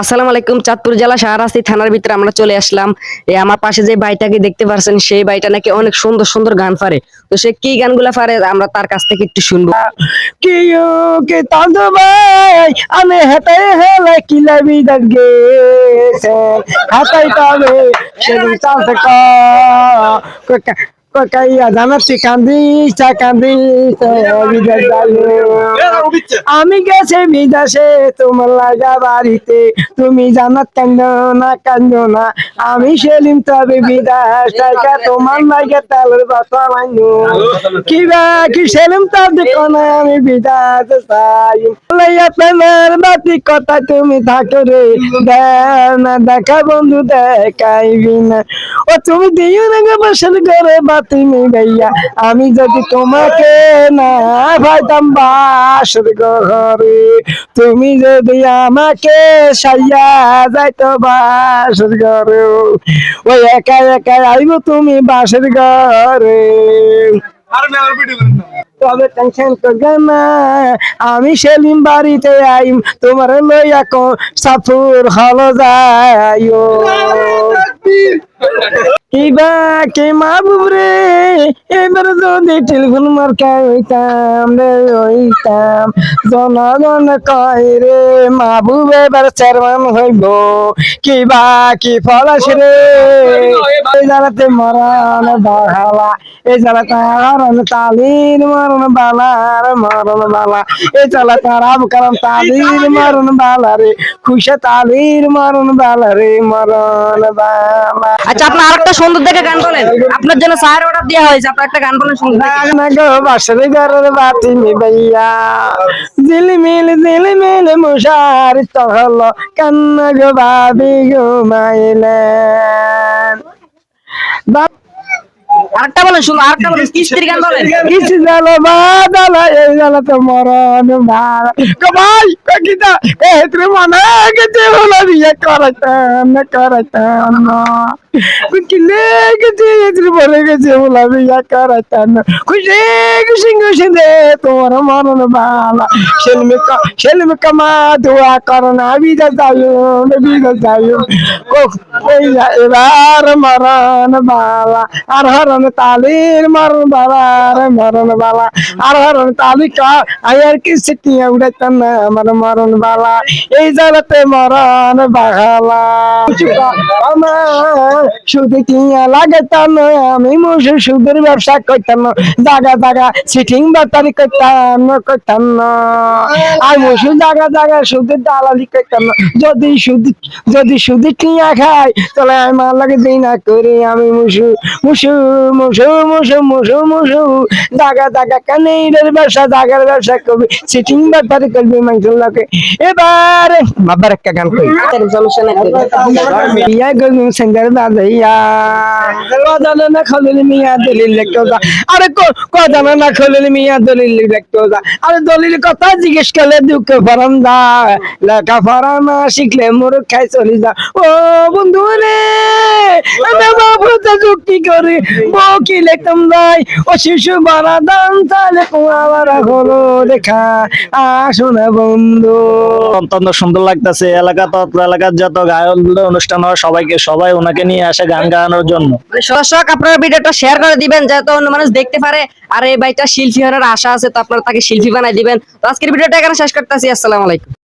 আসসালামু আলাইকুম। চাঁদপুর জেলা শাহরাস্তি থানার ভিতরে আমরা চলে আসলাম। আমার পাশে যে ভাইটাকে দেখতে পারছেন, সেই ভাইটা নাকি অনেক সুন্দর সুন্দর গান পারে। তো সে কি গানগুলা পারে আমরা তার কাছ থেকে একটু শুনবো। কিyo ke tando bay ane hatai hele kilabi dagge se hatai tabe shedu chance ka kaya জানাচ্ছি কান্দি আমি গেছে বিদেশে তোমার লাগা বাড়িতে তুমি জানাত কান্দো না আমি সেলিম তবে বিদেশ টাকা তোমার লাগে তালের বাসা মাইনো কি সেলিম তার দেখো না আমি বিদেশ চাই লাইয়া প্রেমের বাতি কথা তুমি থাকো রে না দেখা বন্ধু দেখাইবি না ও তুমি দিও না গো বসের ঘরে বাতি মিলাইয়া আমি যদি তোমাকে না পাইতাম বাসর ঘরে তুমি যদি আমাকে সাইয়া যাইতো বাসর ঘরে ওই একা একা আইব তুমি বাসর ঘরে তবে টেনশন করবে না আমি সেলিম বাড়িতে আইম তোমার লইয়া সাফুর হল যাইও কিবা কে মাহবুব রে এবার যদি টেলিফোন মার্কা হইতাম জনগণ কয় রে মাহবুব এবার চেয়ারম্যান হইব কিবা কি ফলাস রে এই জায়গাতে মরণ বাহালা এই জায়গাতে মরণ তালির মরণ বালা এই জায়গাতে রাব কারণ তালির মরণ বালা রে খুশে তালির মরণ বালা রে মরণ বালা। আচ্ছা, আপনার আরেকটা সুন্দর দেখে গান বলেন। আপনার জন্য সাহের অর্ডার দেওয়া হয়েছে, আপনার একটা গান বলেন সুন্দর দেখে। না গো বাসর ঘরের বাতি নিবাইয়া ঝিলমিল মশার তহল কান্না গো ভাবি ঘুমাইলেন আরেকটা বলেন সুন্দর, আরেকটা বলেন কিস্তির গান বলেন। কিছু জানো বাদালা এই জানা তো মরণ ভাড়া গো ভাই কিতা এত্রে মনে গেছে বলা বিয়ে করাইতাম না কিলে গেছে এত্রে বলে গেছে বলা বিয়ে করাইতাম না খুশি দে তোমার মরণ ভালা সেলমি কামা দোয়া করোনা বিদা যাইও এবার মরণ ভালা আর হরণ তালির মরণ বালা আর হরণ তালি আয়ার কি সিটিয়া উড়াইতাম না আমার মরণ বালা এই জায়গাতে মরণ বালা আমার সুদে কিয়া লাগাইতাম আমি মুসে সুদের ব্যবসা করতাম জায়গা সিটিং বাতারি করতাম না আর মুসু জায়গা সুদের দালালি করতাম না যদি সুদি কিয়া খাই তাহলে আমি মার লাগে দিই না করি আমি মুসু দাগা কানের ব্যবসা জাগার ব্যবসা করবি সিটিং ব্যাপারে করবি মানুষের লোকে এবার বাবার একটা গান করি মিয়া গলু সিঙ্গার বাজাইয়া কদানা না খলিল মিয়া দলিল লিখতো যা আরে কদানা না খলিল মিয়া দলিল লিখতো যা আরে দলিল কথা জিজ্ঞেস করলে দুঃখ ফরাম দা লেখা ফরা না শিখলে মুরুখ খাই চলি যা ও বন্ধু রে আমি বাবুতে যুক্তি করি বকি লিখতাম যাই ও শিশু বারা দান তাহলে কুয়াবারা হলো দেখা আসো না বন্ধু। অত্যন্ত সুন্দর লাগতেছে। এলাকার যত গায়ক অনুষ্ঠান হয় সবাই ওনাকে নিয়ে আসে গান গাওয়ানোর জন্য। দর্শক, আপনারা ভিডিওটা শেয়ার করে দিবেন যাতে অন্য মানুষ দেখতে পারে। আর এই ভাইটা শিল্পী হওয়ার আশা আছে, তো আপনারা তাকে শিল্পী বানাই দিবেন। তো আজকের ভিডিওটা এখানে শেষ করতেছি। আসসালামু আলাইকুম।